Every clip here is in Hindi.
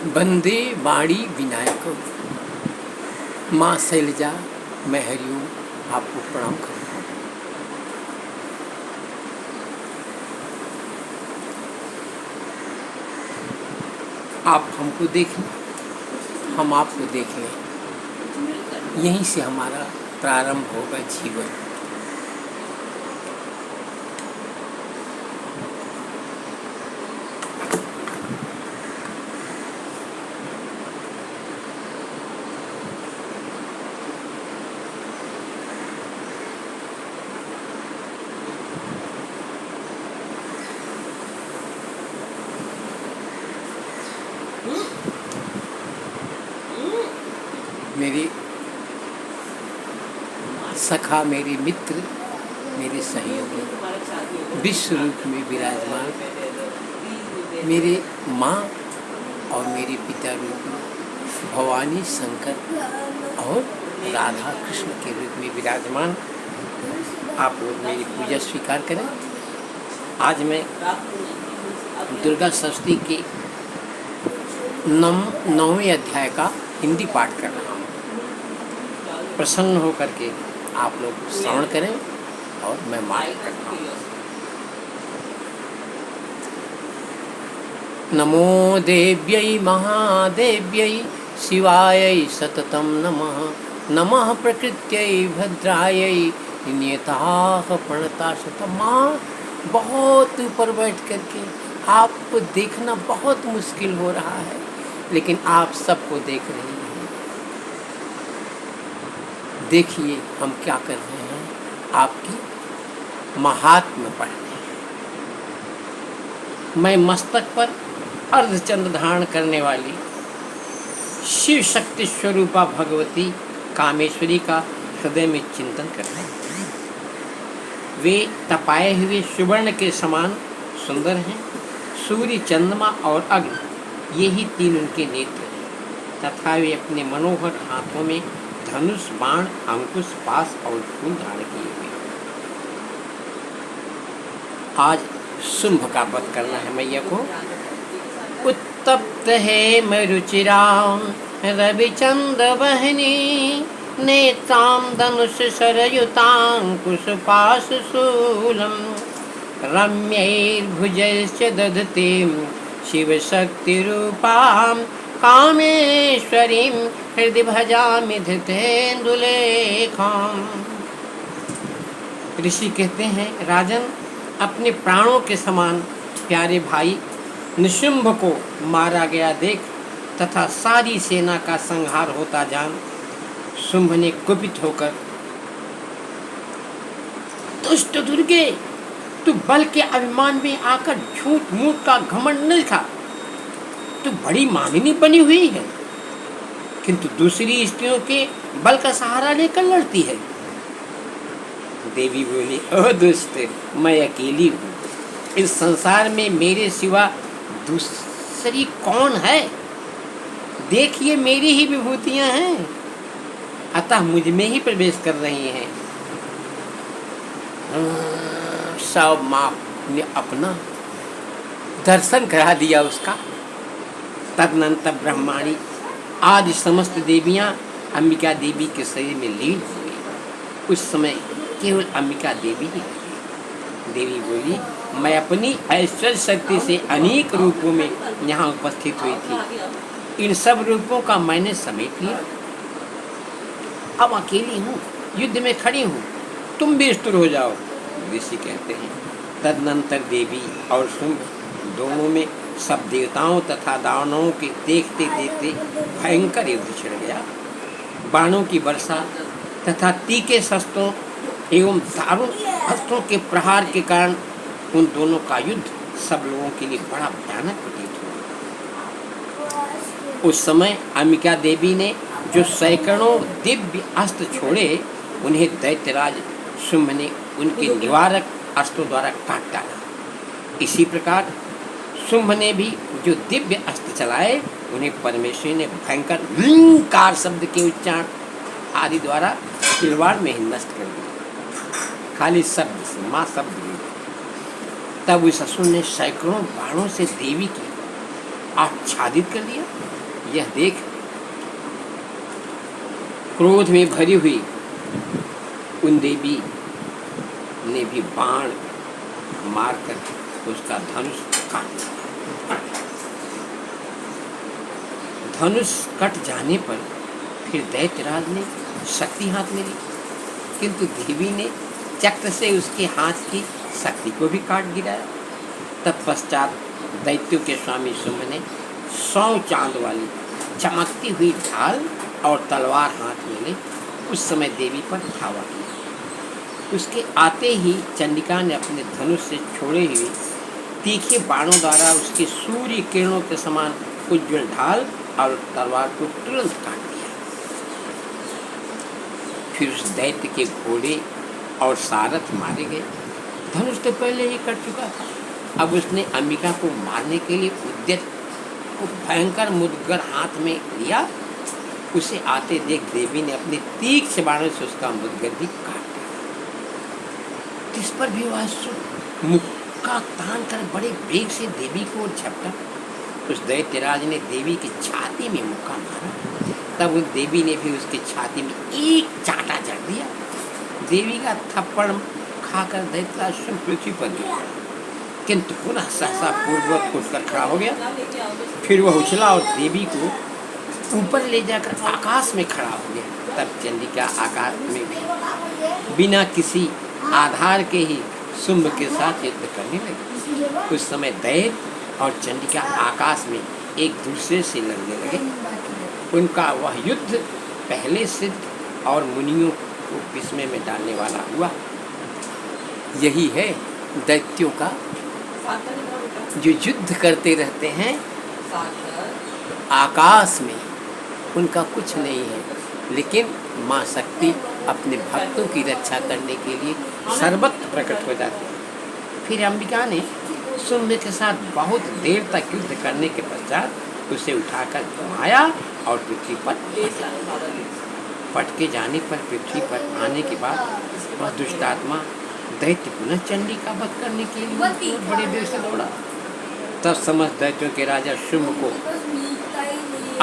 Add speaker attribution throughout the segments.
Speaker 1: वंदे वाणी विनायक माँ शैलजा, मैं हरिओम आपको प्रणाम करता हूँ। आप हमको देख लें, हम आपको देख लें, यहीं से हमारा प्रारंभ होगा जीवन। मेरे सखा, मेरे मित्र, मेरे सहयोगी, विश्व रूप में विराजमान मेरे माँ और मेरे पिता रूप में भवानी, शंकर और राधा कृष्ण के रूप में विराजमान आप लोग मेरी पूजा स्वीकार करें। आज मैं दुर्गा षष्ठी के 9वें अध्याय का हिंदी पाठ कर रहा हूँ। प्रसन्न होकर के आप लोग श्रवण करें और मैं पाठ करता हूँ। नमो देव्यै महादेव्यै शिवायै सततं नमः। नमः प्रकृत्यै भद्रायै नियताः प्रणताशतम्। माँ, बहुत ऊपर बैठ करके आपको देखना बहुत मुश्किल हो रहा है, लेकिन आप सबको देख रही हैं। देखिए हम क्या कर रहे हैं, आपकी महात्म्य पढ़ रहे हैं। मैं मस्तक पर अर्धचंद्र धारण करने वाली शिव शक्ति स्वरूपा भगवती कामेश्वरी का हृदय में चिंतन करते हैं। वे तपाए हुए सुवर्ण के समान सुंदर हैं। सूर्य, चंद्रमा और अग्नि, ये ही तीन उनके नेत्र हैं तथा वे अपने मनोहर हाथों में धनुष, बाण, अंकुश, पास और फूल धारण किए हुए। आज शुंभ का वध करना है मैया को। उत्तप्त है मरुचिराम रविचंद्र वहनी, नेत्रां धनुष सरयुतांकुश पाश शूलम, रम्यैर्भुजैश्च दधते शिव शक्ति रूपां, कामेश्वरीं हृदि भजामि धृतेन्दुलेखां। ऋषि कहते हैं, राजन, अपने प्राणों के समान प्यारे भाई निशुंभ को मारा गया देख तथा सारी सेना का संहार होता जान शुंभ ने कुपित होकर, दुष्ट दुर्गे, तू बल के अभिमान में आकर झूठ मूठ का घमंड न दिखा। तू बड़ी मानिनी बनी हुई है, किंतु दूसरी स्त्रियों के बल का सहारा लेकर लड़ती है। देवी बोली, ओ दुष्ट, मैं अकेली हूँ। इस संसार में मेरे सिवा दूसरी कौन है? देखिए मेरी ही विभूतियां हैं, अतः मुझ में ही प्रवेश कर रही हैं। सब माँ ने अपना दर्शन करा दिया उसका। तदनंतर ब्रह्माणी आदि समस्त देवियां अंबिका देवी के शरीर में लीन हो गई। उस समय केवल अंबिका देवी ही रही। देवी बोली, मैं अपनी ऐश्वर्य शक्ति से अनेक रूपों में यहाँ उपस्थित हुई थी। इन सब रूपों का मैंने समेट लिया। अब अकेली हूँ, युद्ध में खड़ी हूँ, तुम भी स्थिर हो जाओ। ऋषि कहते हैं, तदनंतर देवी और शुंभ दोनों में सब देवताओं तथा दानवों के देखते देखते भयंकर युद्ध छिड़ गया। बाणों की वर्षा तथा तीखे शस्त्रों एवं दारुण अस्त्रों के प्रहार के कारण उन दोनों का युद्ध सब लोगों के लिए बड़ा भयानक प्रतीत हुआ। उस समय अंबिका देवी ने जो सैकड़ों दिव्य अस्त्र छोड़े, उन्हें दैत्यराज शुंभ ने उनके निवारक अस्त्रों द्वारा काट डाला। इसी प्रकार शुंभ ने भी जो दिव्य अस्त्र चलाए, उन्हें परमेश्वर ने भयंकर कार शब्द के उच्चारण आदि द्वारा तलवार में ही नष्ट कर दिया। खाली शब्द से माँ शब्द। तब उस असुर ने सैकड़ों बाणों से देवी की आच्छादित कर दिया। यह देख क्रोध में भरी हुई उन देवी ने भी बाण मारकर उसका धनुष काट दिया। धनुष कट जाने पर फिर दैत्यराज ने शक्ति हाथ में ली, किंतु देवी ने चक्र से उसके हाथ की शक्ति को भी काट गिराया। तत्पश्चात दैत्यों के स्वामी शुंभ ने 100 चांद वाली चमकती हुई ढाल और तलवार हाथ में ले उस समय देवी पर धावा किया। उसके आते ही चंडिका ने अपने धनुष से छोड़े हुए तीखे बाणों द्वारा उसके सूर्य किरणों के समान उज्ज्वल ढाल और तलवार को तुरंत काट दिया। फिर उस दैत्य के घोड़े और सारथ मारे गए। धनुष तो पहले ही कट चुका था, अब उसने अंबिका को मारने के लिए उद्यत को भयंकर मुदगर हाथ में लिया। उसे आते देख देवी ने अपने तीक्ष्ण बाणों से उसका मुदगर भी काट दिया। इस पर भी वह मुक्का तान कर बड़े वेग से देवी को झपटा। उस दैत्यराज ने देवी की छाती में मुक्का मारा, तब उस देवी ने भी उसकी छाती में एक चांटा जड़ दिया। देवी का थप्पड़ खाकर दैत्यराज स्वयं पृथ्वी पर गिरा, किंतु पुनः सहसा पूर्ववत उठकर खड़ा हो गया। फिर वह उछला और देवी को ऊपर ले जाकर आकाश में खड़ा हो गया। तब चंडिका आकाश में भी बिना किसी आधार के ही शुंभ के साथ युद्ध करने लगी। उस समय दैत्य और चंडिका आकाश में एक दूसरे से लड़ने लगे। उनका वह युद्ध पहले सिद्ध और मुनियों को विस्मय में डालने वाला हुआ। यही है दैत्यों का, जो युद्ध करते रहते हैं आकाश में, उनका कुछ नहीं है, लेकिन माँ शक्ति अपने भक्तों की रक्षा करने के लिए सर्वत्र प्रकट हो जाती है। फिर अंबिका ने शुंभ के साथ बहुत देर तक युद्ध करने के पश्चात उसे उठाकर घुमाया और पृथ्वी पर पटके जाने पर पृथ्वी पर आने के बाद वह दुष्टात्मा दैत्य पुनः चंडी का वध करने के लिए बड़े देर से दौड़ा। तब समस्त दैत्यों के राजा शुंभ को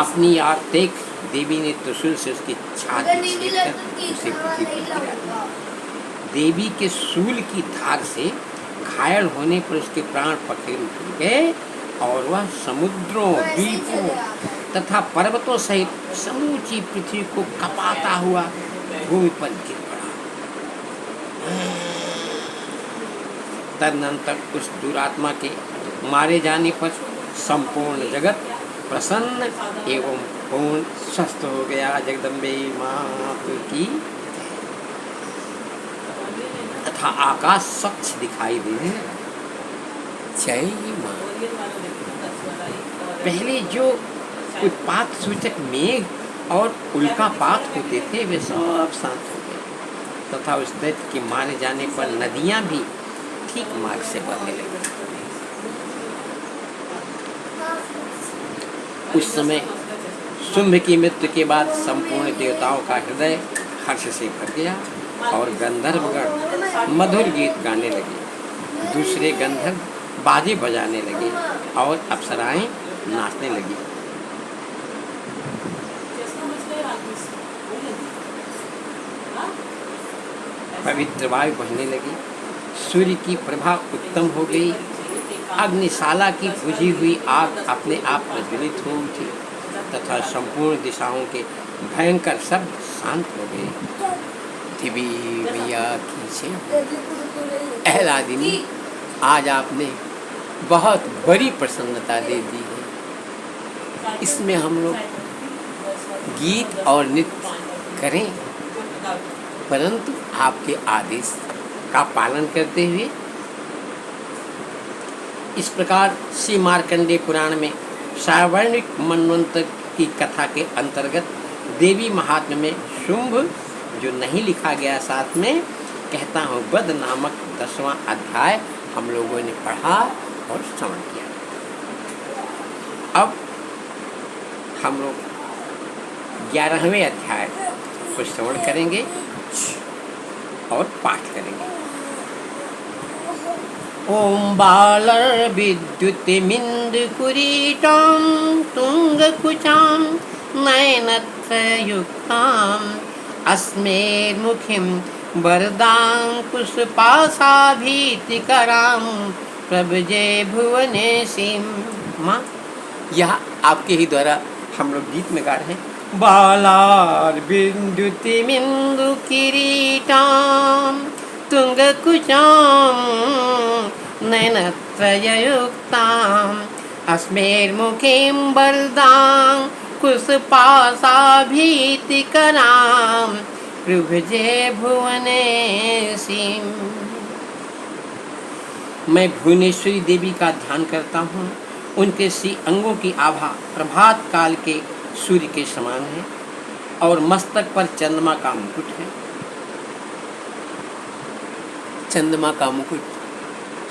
Speaker 1: अपनी आग देख देवी ने त्रिशूल से उसकी छाती छेदकर उसे पृथ्वी पर गिरा दिया। देवी के शूल की धार से घायल होने पर उसके प्राण पखेरु टूट गए और वह समुद्रों, द्वीपों तथा पर्वतों सहित समूची पृथ्वी को कपाता हुआ भूमि पर गिर पड़ा। तदनंतर उस दुरात्मा के मारे जाने पर संपूर्ण जगत प्रसन्न एवं पूर्ण स्वस्थ हो गया। जगदम्बे मात की तथा आकाश स्वच्छ दिखाई देने लगा। जय मां। पहले जो उत्पात सूचक मेघ और उल्कापात होते थे वे सब शांत हो गए तथा उस दैत्य के मारे जाने पर नदियां भी ठीक मार्ग से बहने लगी। उस समय शुंभ की मृत्यु के बाद संपूर्ण देवताओं का हृदय हर्ष से भर गया और गंधर्वगण मधुर गीत गाने लगे। दूसरे गंधर्व बाजे बजाने लगे और अप्सराएं नाचने लगी। पवित्र वायु बहने लगी। सूर्य की प्रभा उत्तम हो गई। अग्निशाला की बुझी हुई आग अपने आप प्रज्वलित हो उठी तथा संपूर्ण दिशाओं के भयंकर शब्द शांत हो गए। देवी मैया की जय। अहलादिनी, आज आपने बहुत बड़ी प्रसन्नता दे दी है। इसमें हम लोग गीत और नृत्य करें, परंतु आपके आदेश का पालन करते हुए। इस प्रकार श्री मार्कंडेय पुराण में सावर्णिक मनवंतर की कथा के अंतर्गत देवी महात्म्य में शुंभ जो नहीं लिखा गया साथ में, कहता हूँ वध नामक 10वां अध्याय हम लोगों ने पढ़ा और श्रवण किया। अब हम लोग 11वें अध्याय को श्रवण करेंगे और पाठ करेंगे। ओम बालर विद्युतिमिन्दुकुरीटां तुङ्गकुचां नयनत्रयुक्ताम् अस्मेर्मुखीं वरदाङ्कुशपाशाभीतिकरां प्रभजे भुवनेशीं। माँ, यह आपके ही द्वारा हम लोग गीत में गा रहे हैं। बालार विद्युतिमिन्दु किरीटां तुङ्गकुचां नयनत्रययुक्ताम् अस्मेर्मुखीं वरदां कुशपाशाभीतिकरां प्रभजे भुवनेशीं। मैं भुवनेश्वरी देवी का ध्यान करता हूँ। उनके सी अंगों की आभा प्रभात काल के सूर्य के समान है और मस्तक पर चंद्रमा का मुकुट है। चंद्रमा का मुकुट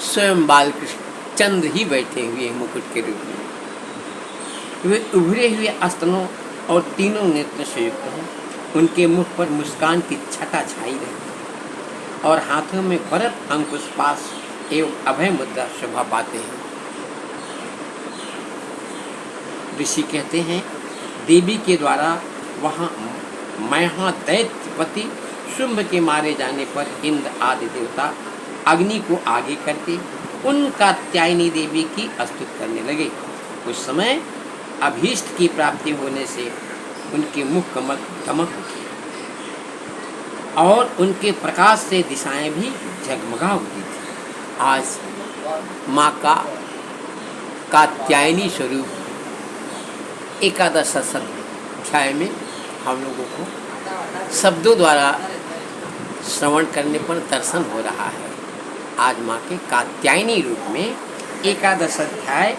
Speaker 1: स्वयं बालकृष्ण चंद्र ही बैठे हुए मुकुट के रूप में। वे उभरे हुए आस्तनों और तीनों नेत्र से युक्त हैं। उनके मुख पर मुस्कान की छटा छाई रहती और हाथों में भरत अंकुश पाश एवं अभय मुद्रा शोभा पाते हैं। ऋषि कहते हैं, देवी के द्वारा वहाँ दैत्यपति शुंभ के मारे जाने पर इंद्र आदि देवता अग्नि को आगे करके उन कात्यायनी देवी की स्तुति करने लगे। उस समय अभीष्ट की प्राप्ति होने से उनके मुख कमल दमक उठे और उनके प्रकाश से दिशाएं भी जगमगा उठी थी। आज माँ का कात्यायनी स्वरूप एकादश अध्याय में हम लोगों को शब्दों द्वारा श्रवण करने पर दर्शन हो रहा है। आज माँ के कात्यायनी रूप में एकादश अध्याय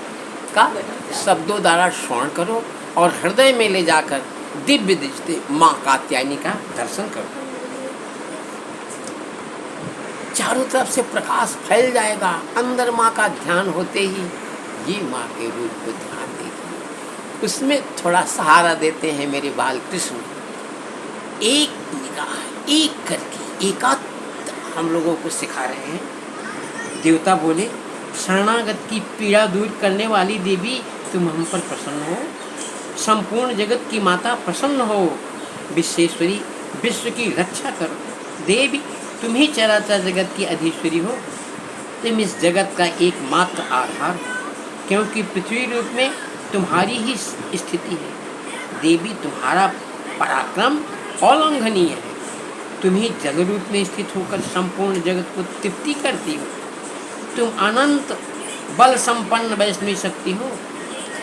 Speaker 1: का शब्दों द्वारा श्रवण करो और हृदय में ले जाकर दिव्य दृष्टि माँ कात्यायनी का दर्शन करो। चारों तरफ से प्रकाश फैल जाएगा। अंदर माँ का ध्यान होते ही ये माँ के रूप को ध्यान देगी। उसमें थोड़ा सहारा देते हैं मेरे बाल कृष्ण। एक निगाह एक करके एकांत हम लोगों को सिखा रहे हैं। देवता बोले, शरणागत की पीड़ा दूर करने वाली देवी तुम हम पर प्रसन्न हो। संपूर्ण जगत की माता प्रसन्न हो। विश्वेश्वरी विश्व की रक्षा करो। देवी तुम ही चराचर जगत की अधीश्वरी हो। तुम इस जगत का एकमात्र आधार हो, क्योंकि पृथ्वी रूप में तुम्हारी ही स्थिति है। देवी तुम्हारा पराक्रम अलंघनीय है। तुम ही जल रूप में स्थित होकर संपूर्ण जगत को तृप्ति करती हो। तुम अनंत बल संपन्न वैष्णवी शक्ति हो।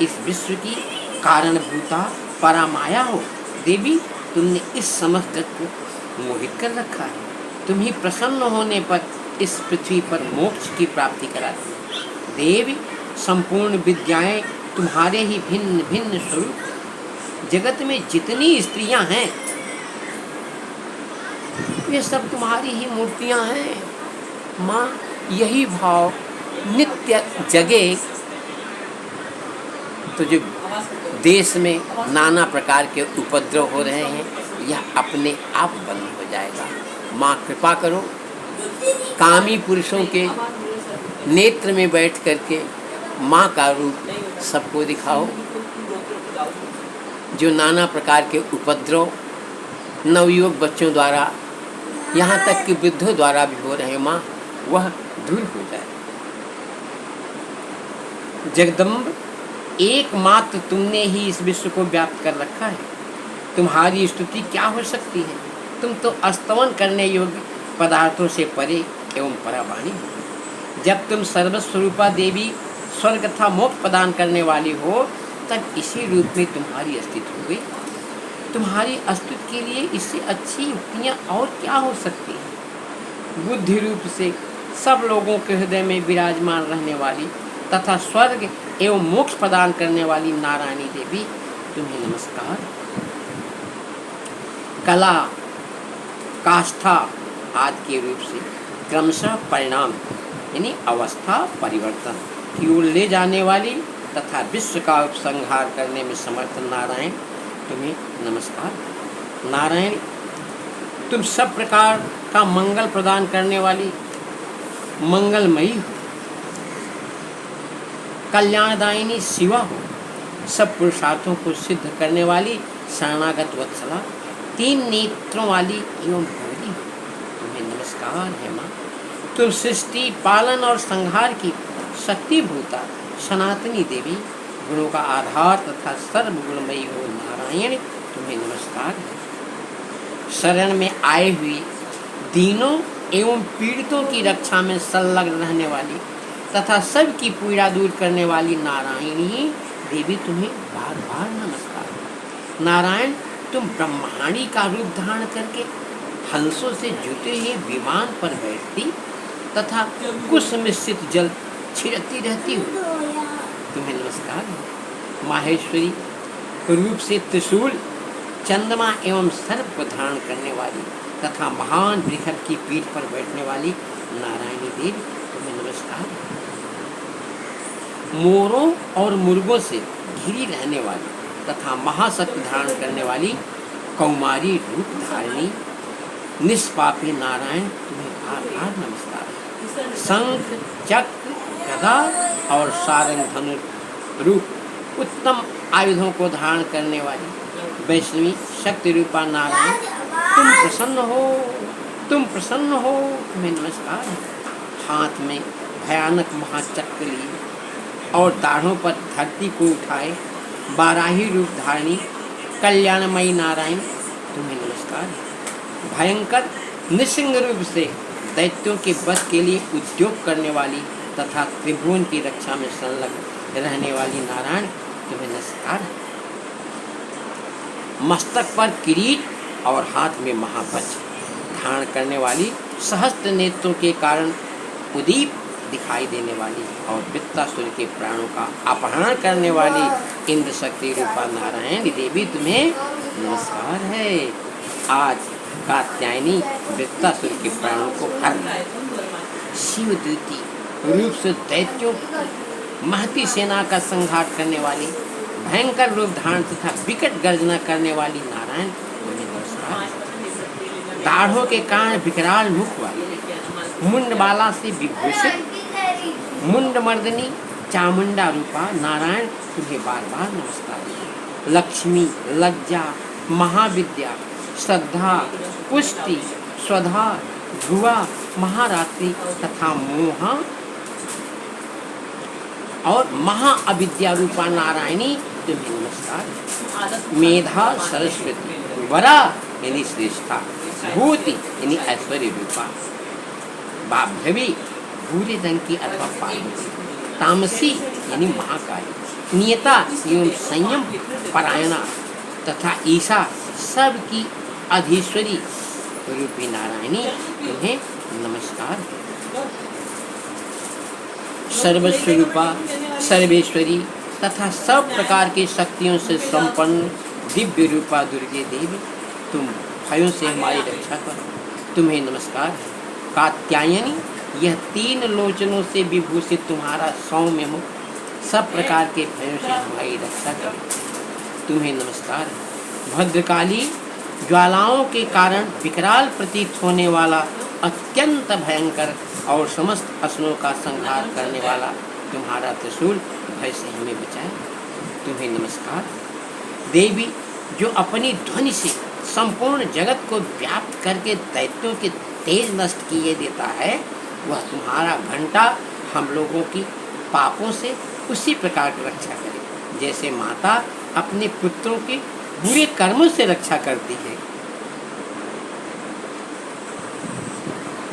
Speaker 1: इस विश्व की कारणभूता परामाया हो। देवी तुमने इस समस्त जगत को मोहित कर रखा है। तुम ही प्रसन्न होने पर इस पृथ्वी पर मोक्ष की प्राप्ति कराती हो। देवी संपूर्ण विद्याएं तुम्हारे ही भिन्न भिन्न स्वरूप। जगत में जितनी स्त्रियां हैं वे सब तुम्हारी ही मूर्तियां हैं। माँ, यही भाव नित्य जगे तो जो देश में नाना प्रकार के उपद्रव हो रहे हैं यह अपने आप बंद हो जाएगा। माँ कृपा करो, कामी पुरुषों के नेत्र में बैठ करके माँ का रूप सबको दिखाओ। जो नाना प्रकार के उपद्रव नवयुवक बच्चों द्वारा यहाँ तक कि वृद्धों द्वारा भी हो रहे हैं, माँ वह दूर हो जाए। जगदम्ब, एकमात्र तुमने ही इस विश्व को व्याप्त कर रखा है। तुम्हारी स्तुति क्या हो सकती है। तुम तो स्तवन करने योग्य पदार्थों से परे एवं परावाणी हो। जब तुम सर्वस्वरूपा देवी स्वर्ग तथा मोक्ष प्रदान करने वाली हो तब इसी रूप में तुम्हारी अस्तित्व हो गई। तुम्हारी अस्तित्व के लिए इससे अच्छी युक्तियाँ और क्या हो सकती हैं। बुद्धि रूप से सब लोगों के हृदय में विराजमान रहने वाली तथा स्वर्ग एवं मोक्ष प्रदान करने वाली नारायणी देवी, तुम्हें नमस्कार। कला, काष्ठा आदि के रूप से क्रमशः परिणाम यानी अवस्था परिवर्तन की ओर ले जाने वाली तथा विश्व का उपसंहार करने में समर्थ नारायण, तुम्हें नमस्कार। नारायण, तुम सब प्रकार का मंगल प्रदान करने वाली मंगलमयी हो। कल्याणदायिनी शिवा हो, सब पुरुषार्थों को सिद्ध करने वाली शरणागत वत्सला, 3 नेत्रों वाली एवं भोली हो, तुम्हें नमस्कार है माँ। तुम सृष्टि पालन और संहार की शक्तिभूता सनातनी देवी, गुणों का आधार तथा सर्वगुणमयी हो नारायण, तुम्हें नमस्कार है। शरण में आए हुए दीनों एवं पीड़ितों की रक्षा में संलग्न रहने वाली तथा सबकी पीड़ा दूर करने वाली नारायणी देवी, तुम्हें बार बार नमस्कार। नारायण, तुम ब्रह्मांडी का रूप धारण करके हंसों से जुटे हुए विमान पर बैठती तथा कुश मिश्रित जल छिड़कती रहती हो, तुम्हें नमस्कार है। माहेश्वरी रूप से त्रिशूल, चंद्रमा एवं सर्प को धारण करने वाली तथा महान वृक्ष की पीठ पर बैठने वाली नारायणी देवी, तुम्हें नमस्कार है। मोरों और मुर्गों से घिरी रहने वाली तथा महाशक्ति धारण करने वाली कौमारी रूप धारिणी निष्पापी नारायण, तुम्हें बार बार नमस्कार है। शंख, चक्र, गदा और सारंग धनुष रूप उत्तम आयुधों को धारण करने वाली वैष्णवी शक्ति रूपा नारायण, तुम प्रसन्न हो, तुम प्रसन्न हो, तुम्हें नमस्कार है। हाथ में भयानक महाचक्र लिए और दाढ़ों पर धरती को उठाए बाराही रूप धारणी कल्याणमयी नारायण, तुम्हें नमस्कार है। भयंकर निसिंग रूप से दैत्यों के वध के लिए उद्योग करने वाली तथा त्रिभुवन की रक्षा में संलग्न रहने वाली नारायण, तुम्हें नमस्कार है। मस्तक पर किरीट और हाथ में महावज्र धारण करने वाली सहस्त्र नेत्रों के कारण उदीप दिखाई देने वाली और वृत्तासुर के प्राणों का अपहरण करने वाली इंद्र शक्ति रूपा नारायण देवी, तुम्हें नमस्कार है। आज कात्यायनी वृत्तासुर के प्राणों को हर शिवदूती रूप से दैत्यों महती सेना का संहार करने वाली भयंकर रूप धारण तथा विकट गर्जना करने वाली नारायण, तुम्हें नमस्कार। दाढ़ों के कारण विकराल मुख वाली मुंडमाला से विभूषित मुंडमर्दिनी चामुंडा रूपा नारायण, तुम्हें बार बार नमस्कार। लक्ष्मी, लज्जा, महाविद्या, श्रद्धा, पुष्टि, स्वधा, ध्रुवा, महारात्रि तथा मोहा और महाअविद्या रूपा नारायणी, तुम्हें नमस्कार। मेधा, सरस्वती, वरा यानी श्रेष्ठा, भूति यानी ऐश्वर्य रूपा, भाभ्यवी भूरे रंग की अथवा पार्वती, तामसी यानी महाकाली, नियता एवं संयम परायणा तथा ईशा सबकी अधीश्वरी रूपी नारायणी, तुम्हें नमस्कार। सर्वस्वरूपा, सर्वेश्वरी तथा सब प्रकार की शक्तियों से संपन्न दिव्य रूपा दुर्गे देवी, तुम भयों से हमारी रक्षा करो, तुम्हें नमस्कार है। कात्यायनी, यह 3 लोचनों से विभूषित तुम्हारा सौम्य मुख सब प्रकार के भयों से हमारी रक्षा करो, तुम्हें नमस्कार है। भद्रकाली, ज्वालाओं के कारण विकराल प्रतीत होने वाला अत्यंत भयंकर और समस्त असुरों का संहार करने वाला तुम्हारा त्रिशूल भय से हमें बचाए, तुम्हें नमस्कार। देवी, जो अपनी ध्वनि से संपूर्ण जगत को व्याप्त करके दैत्यों के तेज नष्ट किए देता है, वह तुम्हारा घंटा हम लोगों की पापों से उसी प्रकार की रक्षा करे जैसे माता अपने पुत्रों के बुरे कर्मों से रक्षा करती है।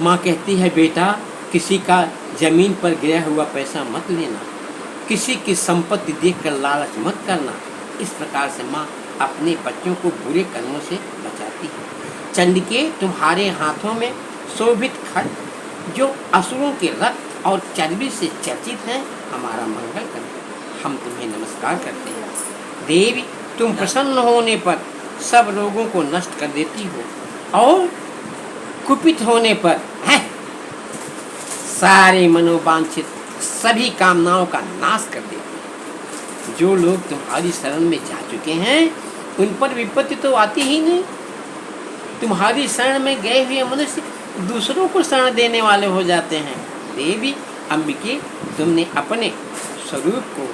Speaker 1: माँ कहती है, बेटा किसी का जमीन पर गिरा हुआ पैसा मत लेना, किसी की संपत्ति देखकर लालच मत करना। इस प्रकार से माँ अपने बच्चों को बुरे कर्मों से बचाती है। चंडिके, तुम्हारे हाथों में शोभित खड्ग जो असुरों के रक्त और चर्बी से चर्चित है, हमारा मंगल करे, हम तुम्हें नमस्कार करते हैं। देवी, तुम प्रसन्न होने पर सब रोगों को नष्ट कर देती हो और कुपित होने पर सारे मनोवांछित सभी कामनाओं का नाश कर देती हो। जो लोग तुम्हारी शरण में जा चुके हैं उन पर विपत्ति तो आती ही नहीं। तुम्हारी शरण में गए हुए मनुष्य दूसरों को शरण देने वाले हो जाते हैं। देवी अम्बिके, तुमने अपने स्वरूप को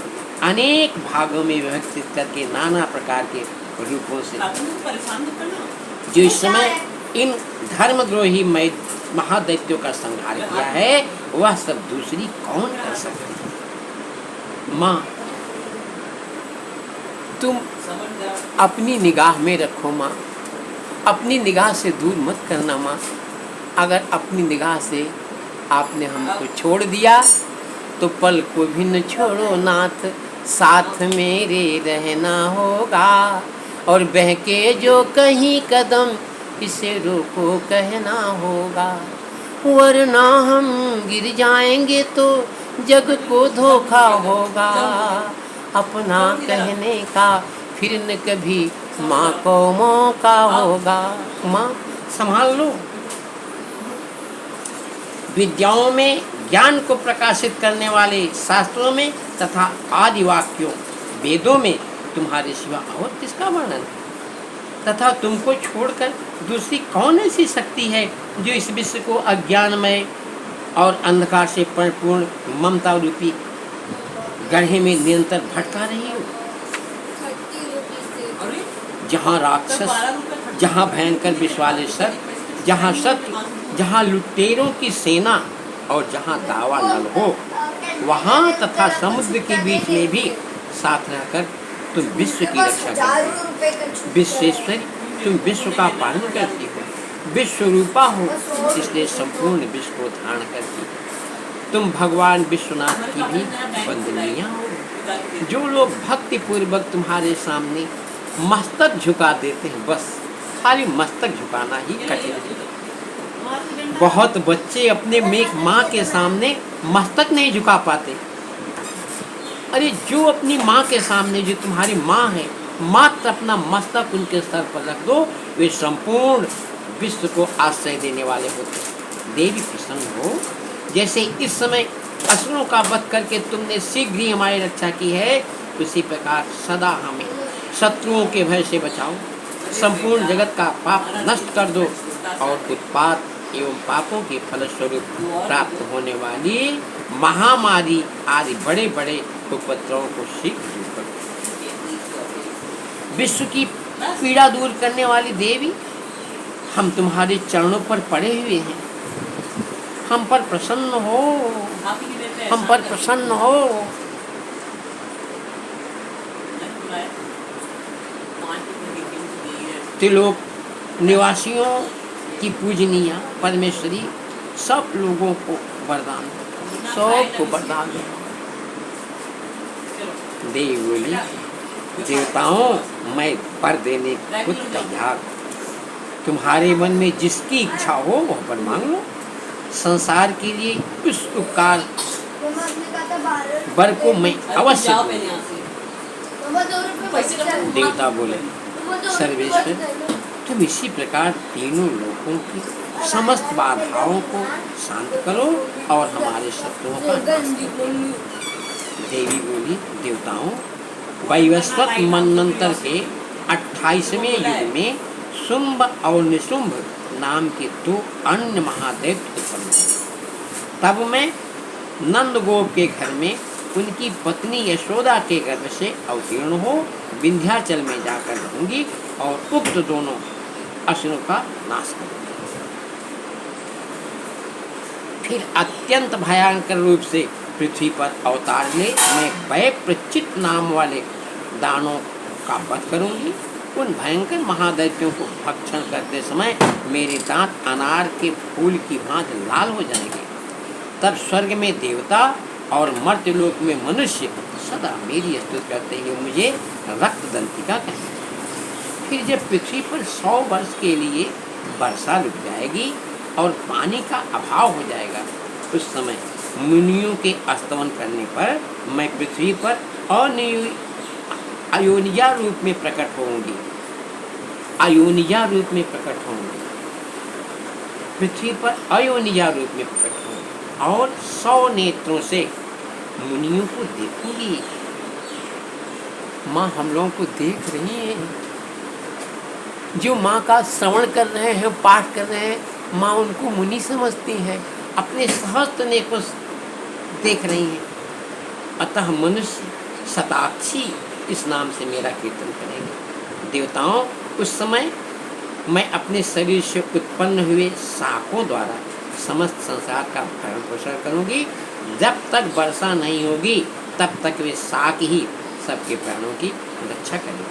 Speaker 1: अनेक भागों में विभक्त करके नाना प्रकार के रूपों से जो इस समय इन धर्मद्रोही महादैत्यों का संहार किया है, वह सब दूसरी कौन कर सकती है। माँ, तुम अपनी निगाह में रखो माँ, अपनी निगाह से दूर मत करना माँ। अगर अपनी निगाह से आपने हमको छोड़ दिया तो पल को भी न छोड़ो नाथ, साथ मेरे रहना होगा। और बहके जो कहीं कदम इसे रोको कहना होगा, वरना हम गिर जाएंगे तो जग को धोखा होगा। अपना कहने का फिर न कभी माँ को मौका होगा। माँ संभाल लो। विद्याओं में ज्ञान को प्रकाशित करने वाले शास्त्रों में तथा आदि वाक्यों वेदों में तुम्हारे सिवा और किसका वर्णन, तथा तुमको छोड़कर दूसरी कौन ऐसी शक्ति है जो इस विश्व को अज्ञानमय और अंधकार से परिपूर्ण ममता रूपी गड्ढे में निरंतर भटका रही हो। जहाँ राक्षस, जहाँ भयंकर विश्वाले सर, जहाँ शत्रु, जहाँ लुटेरों की सेना और जहाँ दावा नल हो, वहाँ तथा समुद्र के बीच में भी साथ रहकर तुम विश्व की रक्षा करती हो। विश्वेश्वरी, तुम विश्व का पालन करती हो, विश्व रूपा हो, इसलिए संपूर्ण विश्व को धारण करती हो। तुम भगवान विश्वनाथ की भी वंदनीय हो। जो लोग भक्ति पूर्वक तुम्हारे सामने मस्तक झुका देते हैं, बस खाली मस्तक झुकाना ही कठिन है। बहुत बच्चे अपने माँ के सामने मस्तक नहीं झुका पाते। अरे जो अपनी माँ के सामने, जो तुम्हारी माँ है, मात्र अपना मस्तक उनके सर पर रख दो, वे संपूर्ण विश्व को आश्रय देने वाले होते। देवी प्रसन्न हो, जैसे इस समय असुरों का वध करके तुमने शीघ्र ही हमारी रक्षा की है, उसी प्रकार सदा हमें शत्रुओं के भय से बचाओ। संपूर्ण जगत का पाप नष्ट कर दो और उत्पात एवं पापों के फलस्वरूप प्राप्त होने वाली महामारी आदि बड़े बड़े उपद्रवों को शीघ्र दूर करो। विश्व की पीड़ा दूर करने वाली देवी, हम तुम्हारे चरणों पर पड़े हुए हैं। हम पर प्रसन्न हो, हम पर प्रसन्न हो। त्रिलोक निवासियों की पूजनीय परमेश्वरी सब लोगों को वरदान दो, सबको वरदान दो। देवी बोली, देवताओं, मैं वर देने को तैयार। तुम्हारे मन में जिसकी इच्छा हो वह वर मांग लो। संसार के लिए उस उपकार वर को मैं अवश्य दूंगा। देवता बोले, सर्वेश्वर, तुम इसी प्रकार तीनों लोकों की समस्त बाधाओं को शांत करो और हमारे शत्रुओं का नाश करो। देवी बोली, देवताओं, वैवस्वत मनवंतर के 28वें युग में शुंभ और निशुंभ नाम के दो अन्य महादैत्य उत्पन्न हुए। तब मैं नंदगोप के घर में उनकी पत्नी यशोदा के गर्भ से अवतीर्ण हो विंध्याचल में जाकर रहूंगी और उक्त दोनों असुरों का नाश करूंगी। फिर अत्यंत भयंकर रूप से पृथ्वी पर अवतार ले मैं भय प्रचित नाम वाले दानों का वध करूंगी। उन भयंकर महादैत्यों को भक्षण करते समय मेरे दांत अनार के फूल की भांति लाल हो जाएंगे। तब स्वर्ग में देवता और मर्त्यलोक में मनुष्य सदा मेरी स्तुति करते हुए मुझे रक्त दंतिका कहेंगे। फिर जब पृथ्वी पर 100 वर्ष के लिए वर्षा रुक जाएगी और पानी का अभाव हो जाएगा, उस समय मुनियों के स्तवन करने पर मैं पृथ्वी पर अयोनिया रूप में प्रकट होंगी। अयोनिया रूप में प्रकट होंगी, पृथ्वी पर अयोनिया रूप में प्रकट होंगी और 100 नेत्रों से मुनियों को देखूंगी। माँ हम लोगों को देख रही है, जो माँ का श्रवण कर रहे हैं, पाठ कर रहे हैं, माँ उनको मुनि समझती है, अपने सहस्त्र नेत्रों देख रही हैं। अतः मनुष्य शताक्षी इस नाम से मेरा कीर्तन करेंगे। देवताओं, उस समय मैं अपने शरीर से उत्पन्न हुए शाकों द्वारा समस्त संसार का भरण पोषण करूंगी। जब तक वर्षा नहीं होगी तब तक वे शाक ही सबके प्राणों की रक्षा करेंगे।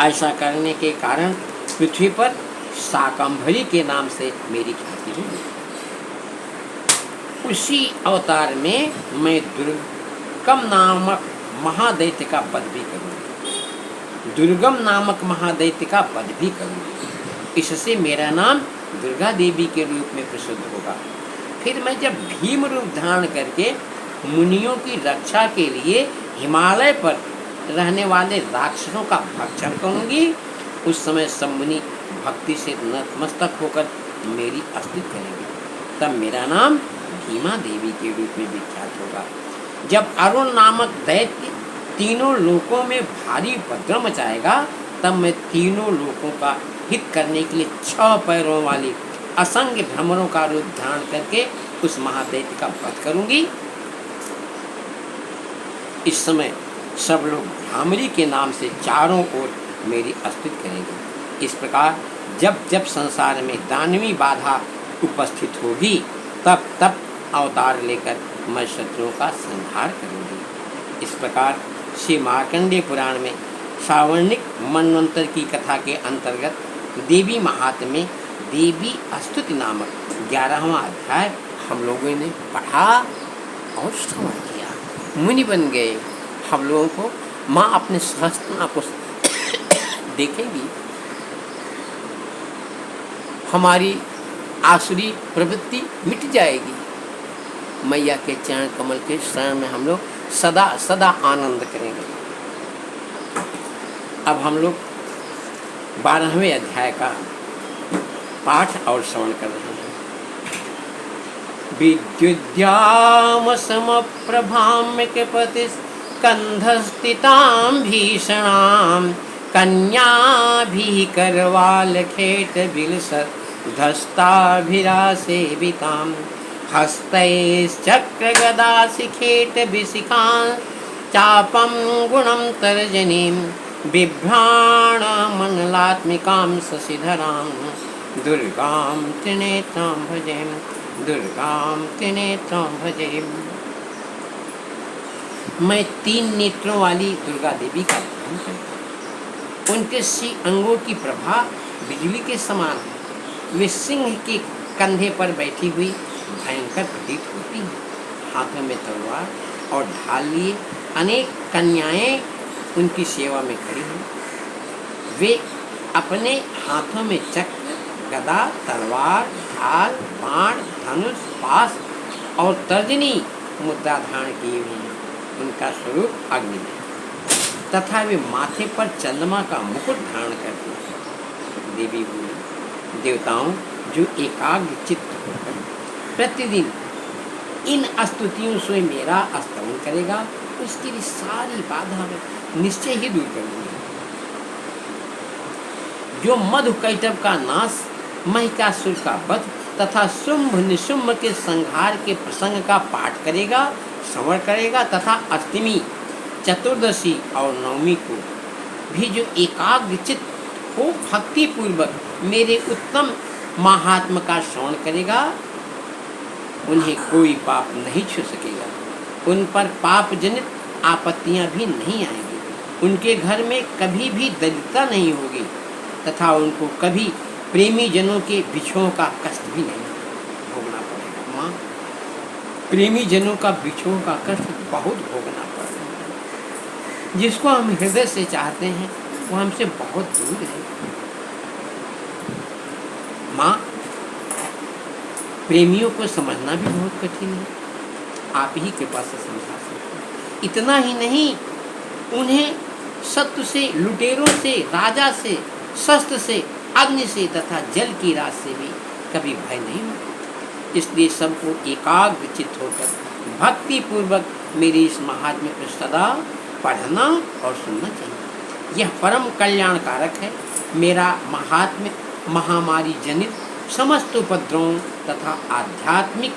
Speaker 1: ऐसा करने के कारण पृथ्वी पर शाकंभरी के नाम से मेरी ख्याति होगी। उसी अवतार में मैं दुर्गम नामक महादैत्य का वध भी करूंगी। दुर्गम नामक महादैत्य का वध भी करूंगी। इससे मेरा नाम दुर्गा देवी के रूप में प्रसिद्ध होगा। फिर मैं जब भीम रूप धारण करके मुनियों की रक्षा के लिए हिमालय पर रहने वाले राक्षसों का भक्षण करूंगी, उस समय सब मुनि भक्ति से नतमस्तक होकर मेरी स्तुति करेंगे। तब मेरा नाम भीमा देवी के रूप में विख्यात होगा। जब अरुण नामक दैत्य तीनों लोकों में भारी उपद्रव मचाएगा, तब मैं तीनों लोकों का हित करने के लिए 6 पैरों वाली असंख्य भ्रमरों का रूप धारण करके उस महादैत्य का वध करूंगी। इस समय सब लोग भ्रामरी के नाम से चारों ओर मेरी स्तुति करेंगे। इस प्रकार जब जब संसार में दानवी बाधा उपस्थित होगी, तब तब अवतार लेकर मैं शत्रुओं का संहार करूंगी। इस प्रकार श्री मार्कंडेय पुराण में सावर्णिक मनवंतर की कथा के अंतर्गत देवी महात्म्य में देवी स्तुति नामक 11वां अध्याय हम लोगों ने पढ़ा और श्रवण किया। मुनि बन गए। हम लोगों को माँ अपने सहस्त्र को देखेगी। हमारी आसुरी प्रवृत्ति मिट जाएगी। मैया के चरण कमल के शरण में हम लोग सदा सदा आनंद करेंगे। अब हम लोग 12वें अध्याय का पाठ और श्रवण कर रहे हैं। विद्युद्याम समप्रभाम के पति स्कंधस्थितां भीषणां कन्याभिः करवाल खेट बिलसत् धस्ताभिरासेवितां हस्तैश्चक्रगदाशिखेटभिशिखां चापं गुणं तर्जनीं बिभ्राणमनलात्मिकां शशिधरां दुर्गां त्रिनेत्रां भजे, दुर्गां त्रिनेत्रां भजे। मैं 3 नेत्रों वाली दुर्गा देवी का ध्यान करता हूँ। उनके सी अंगों की प्रभा बिजली के समान है। वे सिंह के कंधे पर बैठी हुई भयंकर प्रतीत होती हैं। हाथों में तलवार और ढाल लिए अनेक कन्याएं उनकी सेवा में खड़ी हैं। वे अपने हाथों में चक्र, गदा, तलवार, ढाल, बाण, धनुष, पाश और तर्जनी मुद्रा धारण किए हुए हैं। उनका स्वरूप अग्नि है तथा वे माथे पर चंद्रमा का मुकुट धारण करते हैं। देवी बोली, देवताओं, जो एकाग्र चित्त होकर प्रतिदिन इन स्तुतियों से मेरा स्तवन करेगा, उसके लिए सारी बाधा में निश्चय ही दूर कर दूंगी। जो मधु कैटभ का नाश, महिषासुर का वध तथा शुंभ निशुंभ के संहार के प्रसंग का पाठ करेगा, श्रवण करेगा तथा अष्टमी, चतुर्दशी और नवमी को भी जो एकाग्र चित्त हो भक्ति पूर्वक मेरे उत्तम महात्मा का श्रवण करेगा, उन्हें कोई पाप नहीं छू सकेगा। उन पर पाप जनित आपत्तियां भी नहीं आएंगी। उनके घर में कभी भी दरिद्रता नहीं होगी तथा उनको कभी प्रेमी जनों के बिछोह का कष्ट भी नहीं भोगना पड़ेगा। माँ, प्रेमी जनों का बिछोह का कष्ट बहुत भोगना पड़ेगा। जिसको हम हृदय से चाहते हैं वो हमसे बहुत दूर है। माँ, प्रेमियों को समझना भी बहुत कठिन है। आप ही कृपा से समझा सकते हैं। इतना ही नहीं, उन्हें शत्रु से, लुटेरों से, राजा से, शस्त्र से, अग्नि से तथा जल की रात से भी कभी भय नहीं होता। इसलिए सबको एकाग्र चित्त होकर भक्ति पूर्वक मेरी इस महात्म्य को सदा पढ़ना और सुनना चाहिए। यह परम कल्याणकारक है। मेरा महात्म्य महामारी जनित समस्त उपद्रवों तथा आध्यात्मिक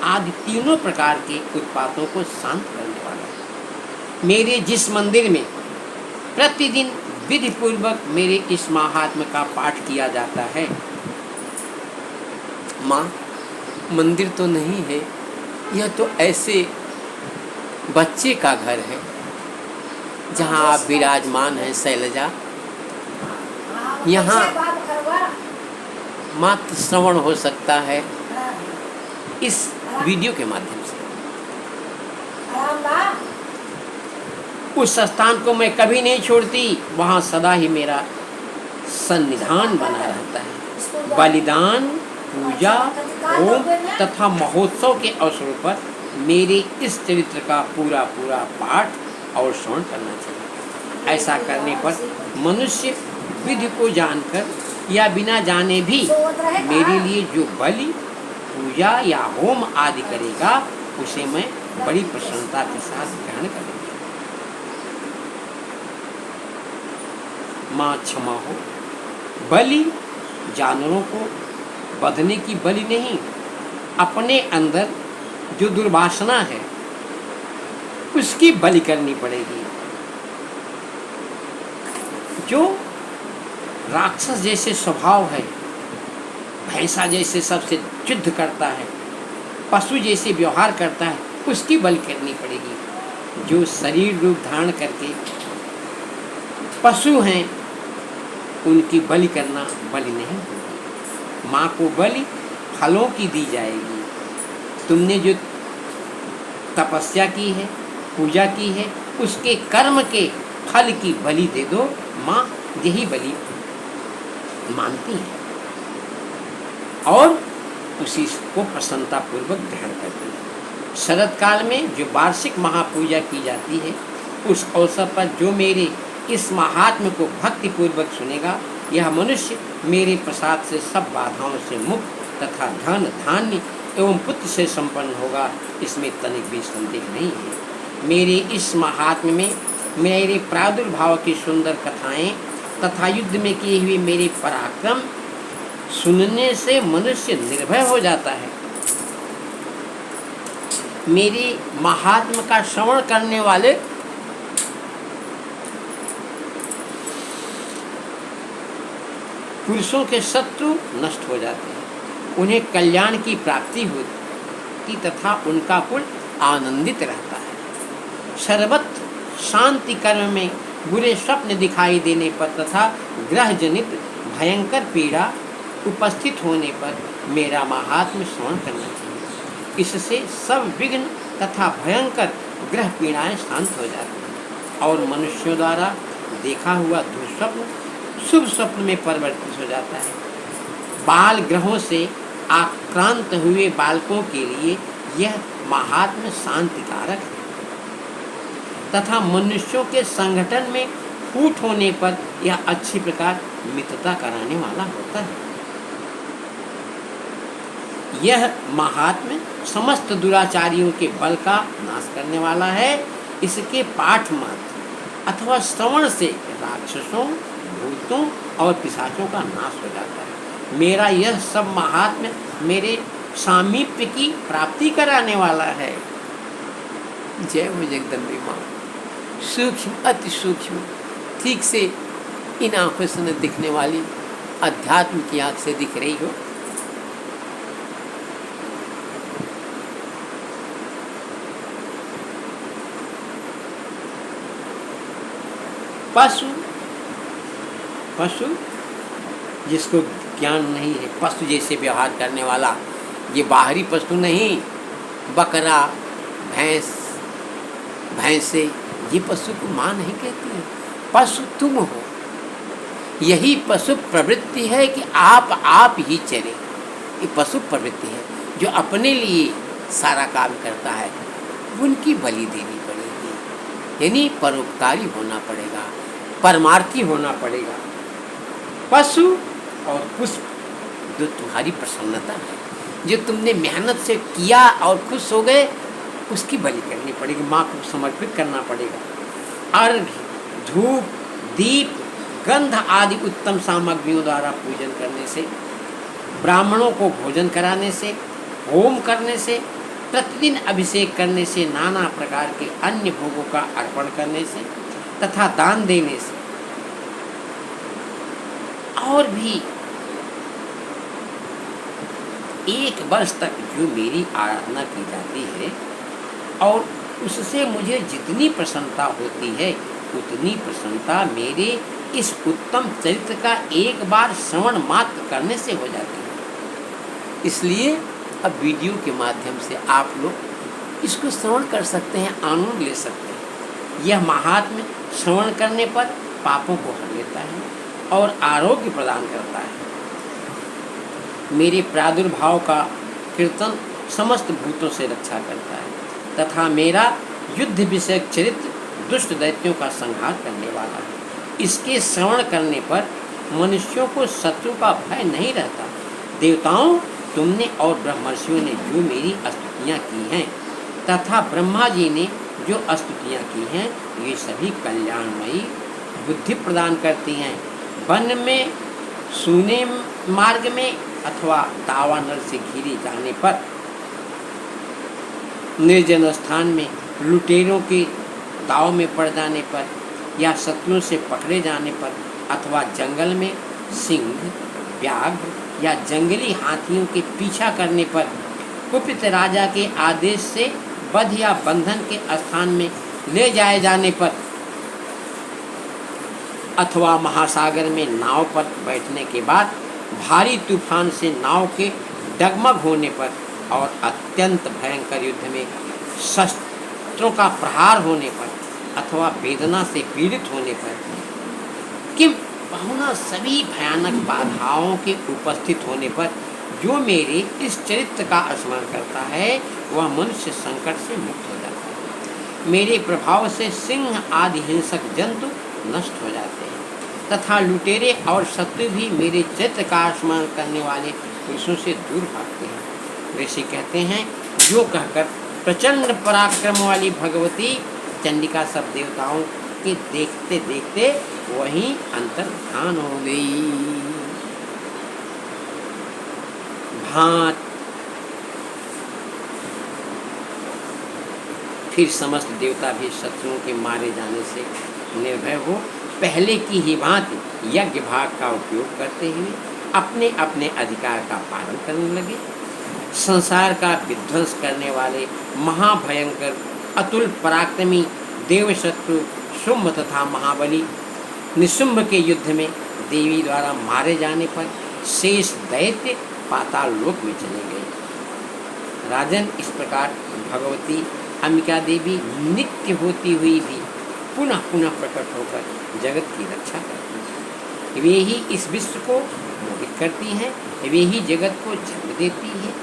Speaker 1: आदि तीनों प्रकार के उत्पातों को शांत करने वाला है। मेरे जिस मंदिर में प्रतिदिन विधि पूर्वक मेरे इस महात्म्य का पाठ किया जाता है, माँ मंदिर तो नहीं है, यह तो ऐसे बच्चे का घर है जहाँ आप विराजमान हैं शैलजा। यहाँ मात्र श्रवण हो सकता है इस वीडियो के माध्यम से। उस स्थान को मैं कभी नहीं छोड़ती, वहाँ सदा ही मेरा सन्निधान बना रहता है। बलिदान, पूजा, होम तथा महोत्सव के अवसरों पर मेरे इस चरित्र का पूरा पाठ और श्रवण करना चाहिए। ऐसा करने पर मनुष्य विधि को जानकर या बिना जाने भी मेरे लिए जो बलि, पूजा या होम आदि करेगा, उसे मैं बड़ी प्रसन्नता के साथ ग्रहण करूँगी। माँ क्षमा हो, बलि जानवरों को बधने की बलि नहीं, अपने अंदर जो दुर्वासना है उसकी बलि करनी पड़ेगी। जो राक्षस जैसे स्वभाव है, भैंसा जैसे सबसे युद्ध करता है, पशु जैसे व्यवहार करता है, उसकी बलि करनी पड़ेगी। जो शरीर रूप धारण करके पशु हैं, उनकी बलि करना बलि नहीं होगी। माँ को बलि फलों की दी जाएगी। तुमने जो तपस्या की है, पूजा की है, उसके कर्म के फल की बलि दे दो। माँ यही बलि मानती है और उसी को प्रसन्नता पूर्वक ग्रहण करती है। शरद काल में जो वार्षिक महापूजा की जाती है, उस अवसर पर जो मेरे इस महात्म्य को भक्ति पूर्वक सुनेगा, यह मनुष्य मेरे प्रसाद से सब बाधाओं से मुक्त तथा धन धान्य एवं पुत्र से संपन्न होगा, इसमें तनिक भी संदेह नहीं है। मेरे इस महात्म्य में मेरे प्रादुर्भाव की सुंदर कथाएं तथा युद्ध में किए हुए मेरे पराक्रम सुनने से मनुष्य निर्भय हो जाता है। मेरे महात्म्य का श्रवण करने वाले पुरुषों के शत्रु नष्ट हो जाते हैं, उन्हें कल्याण की प्राप्ति होती तथा उनका कुल आनंदित रहता है। सर्वत्र शांति कर्म में बुरे स्वप्न दिखाई देने पर तथा ग्रह जनित भयंकर पीड़ा उपस्थित होने पर मेरा महात्म्य श्रवण करना चाहिए। इससे सब विघ्न तथा भयंकर ग्रह पीड़ाएं शांत हो जाती हैं और मनुष्यों द्वारा देखा हुआ दुस्वप्न शुभ स्वप्न में परिवर्तित हो जाता है। बाल ग्रहों से आक्रांत हुए बालकों के लिए यह महात्म्य शांतिकारक है तथा मनुष्यों के संगठन में फूट होने पर यह अच्छी प्रकार मित्रता कराने वाला होता है। यह महात्म्य समस्त दुराचारियों के बल का नाश करने वाला है। इसके पाठ मात्र अथवा श्रवण से राक्षसों, भूतों और पिशाचों का नाश हो जाता है। मेरा यह सब महात्म्य मेरे सामीप्य की प्राप्ति कराने वाला है। जय हो जगदम्बे माँ। सूक्ष्म, अति सूक्ष्म, ठीक से इन आंखों से न दिखने वाली अध्यात्म की आंख से दिख रही हो। पशु जिसको ज्ञान नहीं है, पशु जैसे व्यवहार करने वाला, ये बाहरी पशु नहीं, बकरा, भैंसे, ये पशु को माँ नहीं कहती है। पशु तुम हो। यही पशु प्रवृत्ति है कि आप ही चले। ये पशु प्रवृत्ति है जो अपने लिए सारा काम करता है, उनकी बलि देनी पड़ेगी। यानी परोपकारी होना पड़ेगा, परमार्थी होना पड़ेगा। पशु और पुष्प जो तुम्हारी प्रसन्नता है, जो तुमने मेहनत से किया और खुश हो गए, उसकी बलि करनी पड़ेगी। माँ को समर्पित करना पड़ेगा। अर्घ्य, धूप, दीप, गंध आदि उत्तम सामग्रियों द्वारा पूजन करने से, ब्राह्मणों को भोजन कराने से, होम करने से प्रतिदिन अभिषेक करने से, नाना प्रकार के अन्य भोगों का अर्पण करने से तथा दान देने से और भी 1 वर्ष तक जो मेरी आराधना की जाती है और उससे मुझे जितनी प्रसन्नता होती है उतनी प्रसन्नता मेरे इस उत्तम चरित्र का एक बार श्रवण मात्र करने से हो जाती है। इसलिए अब वीडियो के माध्यम से आप लोग इसको श्रवण कर सकते हैं, आनंद ले सकते हैं। यह महात्म्य श्रवण करने पर पापों को हर लेता है और आरोग्य प्रदान करता है। मेरे प्रादुर्भाव का कीर्तन समस्त भूतों से रक्षा करता है तथा मेरा युद्ध विषयक चरित्र दुष्ट दैत्यों का संहार करने वाला है। इसके श्रवण करने पर मनुष्यों को शत्रु का भय नहीं रहता। देवताओं, तुमने और ब्रह्मर्षियों ने जो मेरी स्तुतियाँ की हैं तथा ब्रह्मा जी ने जो स्तुतियाँ की हैं, ये सभी कल्याणमयी बुद्धि प्रदान करती हैं। वन में, सूने मार्ग में अथवा दावानल से घिरे जाने पर, निर्जन स्थान में लुटेरों के दाव में पड़ जाने पर या शत्रुओं से पकड़े जाने पर अथवा जंगल में सिंह, व्याघ्र या जंगली हाथियों के पीछा करने पर, कुपित राजा के आदेश से वध या बंधन के स्थान में ले जाए जाने पर अथवा महासागर में नाव पर बैठने के बाद भारी तूफान से नाव के डगमग होने पर और अत्यंत भयंकर युद्ध में शस्त्रों का प्रहार होने पर अथवा वेदना से पीड़ित होने पर, कि बहुना सभी भयानक बाधाओं के उपस्थित होने पर जो मेरे इस चरित्र का स्मरण करता है वह मनुष्य संकट से मुक्त हो जाता है। मेरे प्रभाव से सिंह आदि हिंसक जंतु नष्ट हो जाते हैं तथा लुटेरे और शत्रु भी मेरे चरित्र का स्मरण करने वाले पुरुषों से दूर भागते हैं। ऋषि कहते हैं, जो कहकर प्रचंड पराक्रम वाली भगवती चंडिका सब देवताओं के देखते देखते वहीं अंतर्धान हो गई। भांत फिर समस्त देवता भी शत्रुओं के मारे जाने से निर्भय हो पहले की ही भांति यज्ञ भाग का उपयोग करते हुए अपने अपने अधिकार का पालन करने लगे। संसार का विध्वंस करने वाले महाभयंकर अतुल पराक्रमी देवशत्रु शुंभ तथा महाबली निशुंभ के युद्ध में देवी द्वारा मारे जाने पर शेष दैत्य पाताल लोक में चले गए। राजन, इस प्रकार भगवती अंबिका देवी नित्य होती हुई भी पुनः पुनः प्रकट होकर जगत की रक्षा करती हैं। वे ही इस विश्व को मोहित करती हैं, वे ही जगत को जन्म देती हैं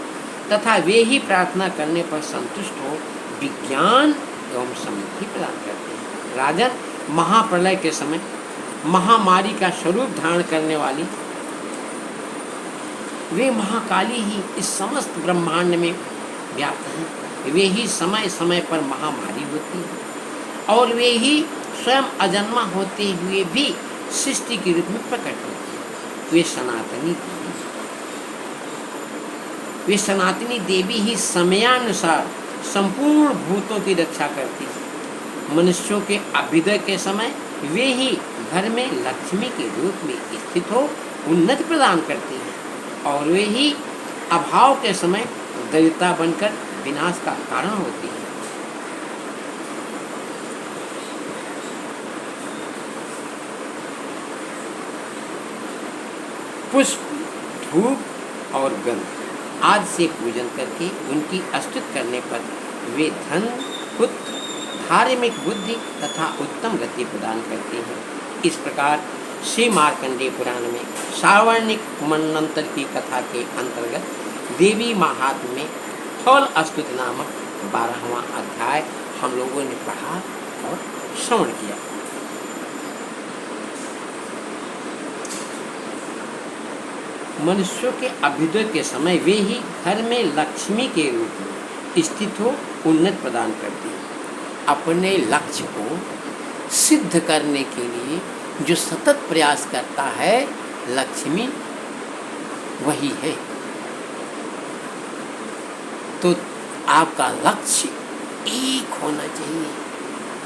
Speaker 1: तथा वे ही प्रार्थना करने पर संतुष्ट हो विज्ञान एवं समृद्धि प्रदान करते हैं। राजन, महाप्रलय के समय महामारी का स्वरूप धारण करने वाली वे महाकाली ही इस समस्त ब्रह्मांड में व्याप्त हैं। वे ही समय समय पर महामारी होती है और वे ही स्वयं अजन्मा होते हुए भी सृष्टि के रूप में प्रकट होती है। वे सनातनी देवी ही समयानुसार संपूर्ण भूतों की रक्षा करती है। मनुष्यों के अभ्युदय के समय वे ही घर में लक्ष्मी के रूप में स्थित हो उन्नति प्रदान करती हैं और वे ही अभाव के समय दरिद्रता बनकर विनाश का कारण होती है। पुष्प, धूप और गंध आदि से पूजन करके उनकी स्तुति करने पर वे धन, पुत्र, धार्मिक बुद्धि तथा उत्तम गति प्रदान करते हैं। इस प्रकार श्री मार्कंडेय पुराण में सावर्णिक मनंतर की कथा के अंतर्गत देवी महात्म्य में फल स्तुति नामक 12वां अध्याय हम लोगों ने पढ़ा और श्रवण किया। मनुष्यों के अभ्युदय के समय वे ही घर में लक्ष्मी के रूप में स्थित हो उन्नति प्रदान करती है। अपने लक्ष्य को सिद्ध करने के लिए जो सतत प्रयास करता है, लक्ष्मी वही है। तो आपका लक्ष्य एक होना चाहिए,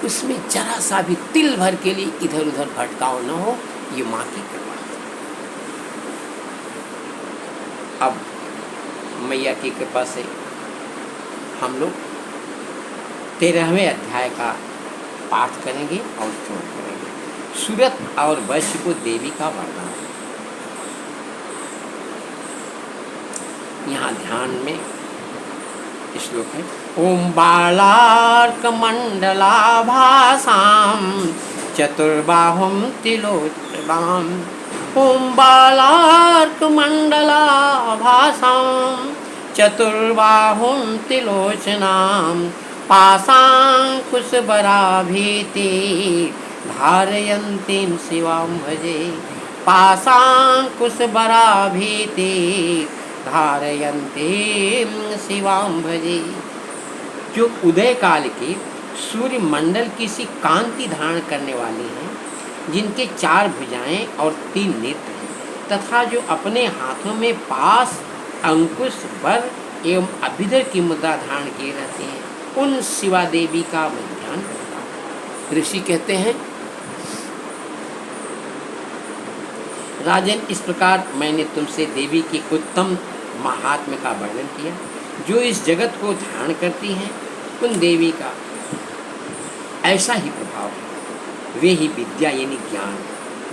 Speaker 1: उसमें जरा सा भी तिल भर के लिए इधर उधर भटकाव न हो, ये माँ की कृपा है। अब मैया की कृपा से हम लोग 13वें अध्याय का पाठ करेंगे और श्रवण करेंगे। सूरत और वैश्य को देवी का वर्णन। यहाँ ध्यान में श्लोक है, ओम बालार्क मंडलाभासाम चतुर्बाहुम तिलोत्तमाम। ओम बालार्क मंडलाभासाम चतुर्बाहुम तिलोचनाम पाशांकुशबराभीति धारयन्तीं शिवां भजे। पाशांकुशबराभीति धारयन्तीं शिवां भजे। जो उदय काल के सूर्य मंडल की सी कांति धारण करने वाले हैं, जिनके 4 भुजाएं और 3 नेत्र हैं, तथा जो अपने हाथों में पास, अंकुश, बर एवं अभिधर की मुद्रा धारण किए रहते हैं, उन शिवा देवी का मैं ध्यान करता हूँ। ऋषि कहते हैं, राजन, इस प्रकार मैंने तुमसे देवी के उत्तम महात्म्य का वर्णन किया। जो इस जगत को धारण करती हैं, उन देवी का ऐसा ही प्रभाव है। वे ही विद्या यानी ज्ञान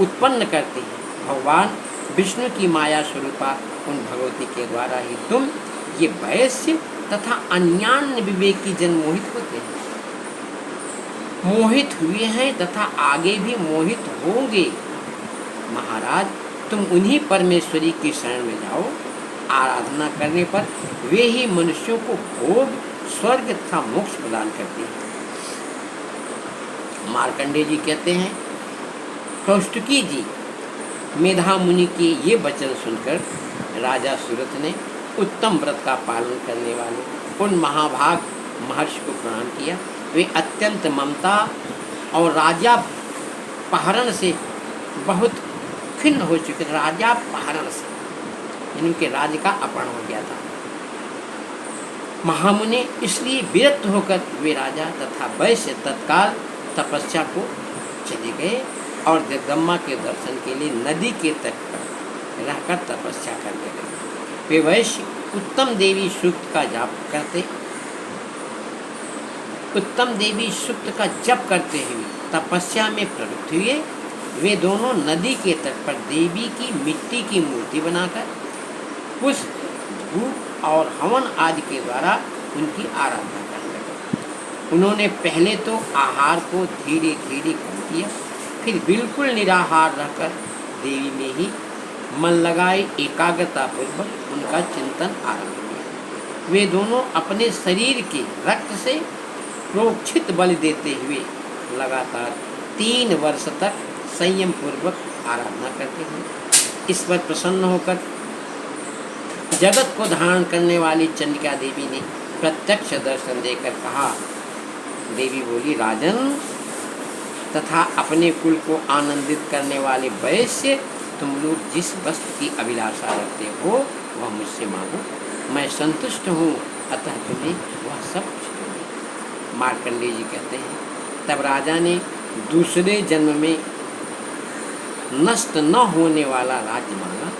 Speaker 1: उत्पन्न करती हैं। भगवान विष्णु की माया स्वरूपा उन भगवती के द्वारा ही तुम ये वैश्य तथा अन्यान्य विवेकी जन मोहित होते हैं, मोहित हुए हैं तथा आगे भी मोहित होंगे। महाराज, तुम उन्हीं परमेश्वरी की शरण में जाओ। आराधना करने पर वे ही मनुष्यों को भोग, स्वर्ग तथा मोक्ष प्रदान करते हैं। मार्कंडेय जी कहते हैं, कौष्टुकी जी मेधा मुनि के ये वचन सुनकर राजा सूरत ने उत्तम व्रत का पालन करने वाले उन महाभाग महर्षि को प्रणाम किया। वे अत्यंत ममता और राजा पहरण से बहुत खिन्न हो चुके थे। राजा पहरण से इनके राज्य का अपहरण हो गया था। महामुनि इसलिए विरक्त होकर वे राजा तथा वैश्य तत्काल तपस्या को चले गए और जगदम्बा के दर्शन के लिए नदी के तट पर रहकर तपस्या करने लगे। वे वैश्य उत्तम देवी सूक्त का जप करते, उत्तम देवी सूक्त का जप करते हुए तपस्या में प्रवृत्त हुए। वे दोनों नदी के तट पर देवी की मिट्टी की मूर्ति बनाकर पुष्प, धूप और हवन आदि के द्वारा उनकी आराधना करने लगे। उन्होंने पहले तो आहार को धीरे धीरे कम किया, फिर बिल्कुल निराहार रहकर देवी में ही मन लगाए एकाग्रता पूर्वक उनका चिंतन आरंभ किया। वे दोनों अपने शरीर के रक्त से प्रोक्षित बल देते हुए लगातार 3 वर्ष तक संयम पूर्वक आराधना करते हैं। इस पर प्रसन्न होकर जगत को धारण करने वाली चंडिका देवी ने प्रत्यक्ष दर्शन देकर कहा। देवी बोली, राजन तथा अपने कुल को आनंदित करने वाले वैश्य, तुम लोग जिस वस्तु की अभिलाषा रखते हो वह मुझसे मांगो, मैं संतुष्ट हूँ, अतः तुम्हें वह सब कुछ दूंगी। मार्कंडेय जी कहते हैं, तब राजा ने दूसरे जन्म में नष्ट न होने वाला राज्य मांगा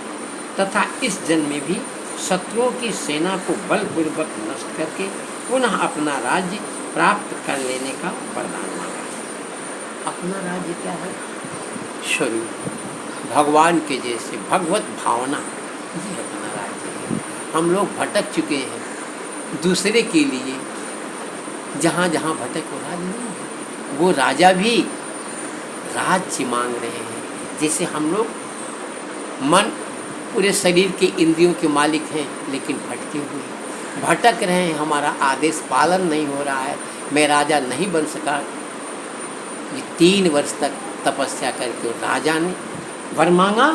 Speaker 1: तथा इस जन्म में भी शत्रुओं की सेना को बलपूर्वक नष्ट करके पुनः अपना राज्य प्राप्त कर लेने का वरदान मांगा। अपना राज्य क्या है? स्वरूप भगवान के जैसे भगवत भावना, ये अपना राज्य है। हम लोग भटक चुके हैं दूसरे के लिए, जहाँ जहाँ भटक वो राज्य नहीं है। वो राजा भी राज्य मांग रहे हैं। जैसे हम लोग मन पूरे शरीर के इंद्रियों के मालिक हैं, लेकिन भटके हुए भटक रहे हैं, हमारा आदेश पालन नहीं हो रहा है, मैं राजा नहीं बन सका। ये 3 वर्ष तक तपस्या करके राजा ने वर मांगा।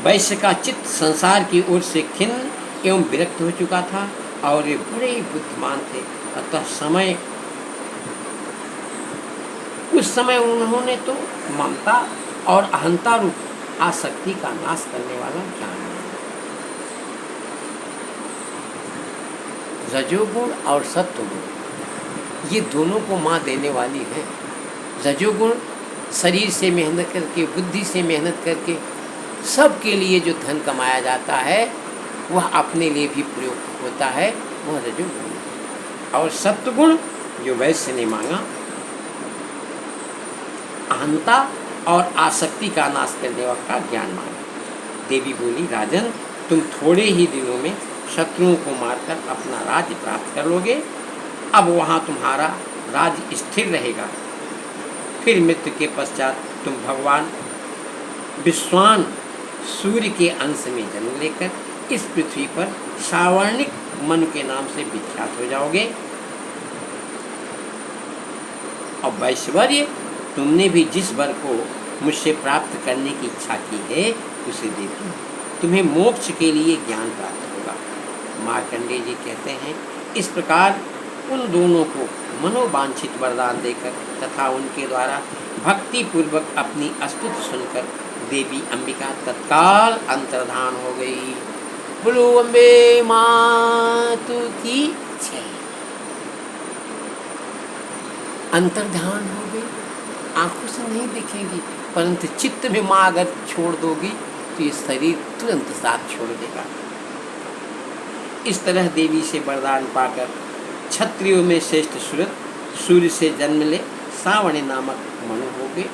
Speaker 1: वैश्य का चित्त संसार की ओर से खिन्न एवं विरक्त हो चुका था और वे बड़े बुद्धिमान थे। अतः उस समय उन्होंने तो ममता और अहंता रूप आसक्ति का नाश करने वाला ज्ञान मार्ग। रजोगुण और सत्वगुण ये दोनों को माँ देने वाली है। रजोगुण शरीर से मेहनत करके, बुद्धि से मेहनत करके सबके लिए जो धन कमाया जाता है वह अपने लिए भी प्रयोग होता है, वह रजोगुण है। और सत्वगुण जो वैश्य ने मांगा, अहंता और आसक्ति का नाश करने वाला ज्ञान मांगा। देवी बोली, राजन तुम थोड़े ही दिनों में शत्रुओं को मारकर अपना राज्य प्राप्त कर लोगे। अब वहाँ तुम्हारा राज्य स्थिर रहेगा। फिर मृत्यु के पश्चात तुम भगवान विश्वान सूर्य के अंश में जन्म लेकर इस पृथ्वी पर सावर्णिक मनु के नाम से विख्यात हो जाओगे। और वैश्वर्य तुमने भी जिस वर को मुझसे प्राप्त करने की इच्छा की है उसे देती हूँ। तुम्हें मोक्ष के लिए ज्ञान प्राप्त होगा। मार्कंडेय जी कहते हैं, इस प्रकार उन दोनों को मनोवांछित वरदान देकर तथा उनके द्वारा भक्ति पूर्वक अपनी स्तुति सुनकर देवी अंबिका तत्काल अंतर्धान हो गई। बोलो अम्बे मातु की जय। अंतर्धान हो गई, आंखों से नहीं दिखेंगी, परंतु चित्त में माँ अगर छोड़ दोगी तो ये शरीर तुरंत साथ छोड़ देगा। इस तरह देवी से वरदान पाकर क्षत्रियों में श्रेष्ठ सुरत सूर्य से जन्म ले सावणी नामक मनु हो गए।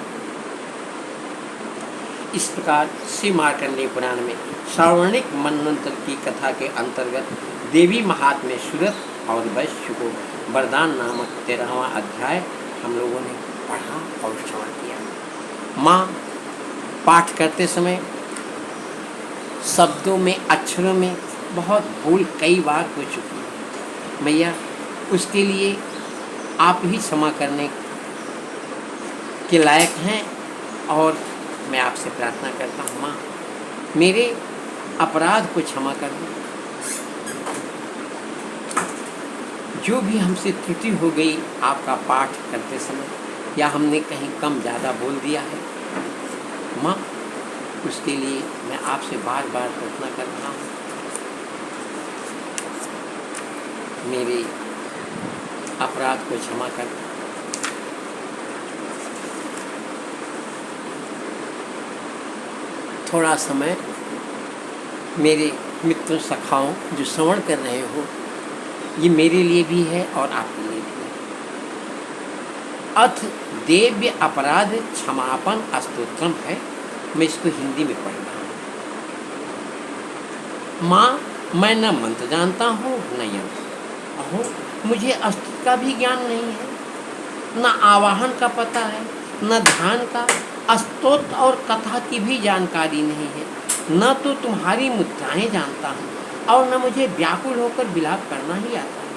Speaker 1: इस प्रकार श्री मार्कंडेय पुराण में सावर्णिक मनवंतर की कथा के अंतर्गत देवी महात्म्य सुरत और वैश्य को वरदान नामक 13वां अध्याय हम लोगों ने पढ़ा और श्रवण किया। माँ पाठ करते समय शब्दों में, अक्षरों में बहुत भूल कई बार हो चुकी है। मैया उसके लिए आप ही क्षमा करने के लायक हैं और मैं आपसे प्रार्थना करता हूँ माँ, मेरे अपराध को क्षमा कर दो। जो भी हमसे त्रुटि हो गई आपका पाठ करते समय या हमने कहीं कम ज़्यादा बोल दिया है माँ, उसके लिए मैं आपसे बार बार प्रार्थना कर रहा हूँ। मेरे अपराध को क्षमा कर। थोड़ा समय मेरे मित्रों सखाओं जो श्रवण कर रहे हो, ये मेरे लिए भी है और आपके लिए भी है। अथ देव्य अपराध क्षमापन स्तोत्रम है। मैं इसको हिंदी में पढ़ रहा हूँ। माँ, मैं न मंत्र जानता हूँ न यंत्र। अहो, मुझे स्तुति का भी ज्ञान नहीं है, न आवाहन का पता है, न ध्यान का, स्तोत्र और कथा की भी जानकारी नहीं है। न तो तुम्हारी मुद्राएं जानता हूँ और न मुझे व्याकुल होकर विलाप करना ही आता है।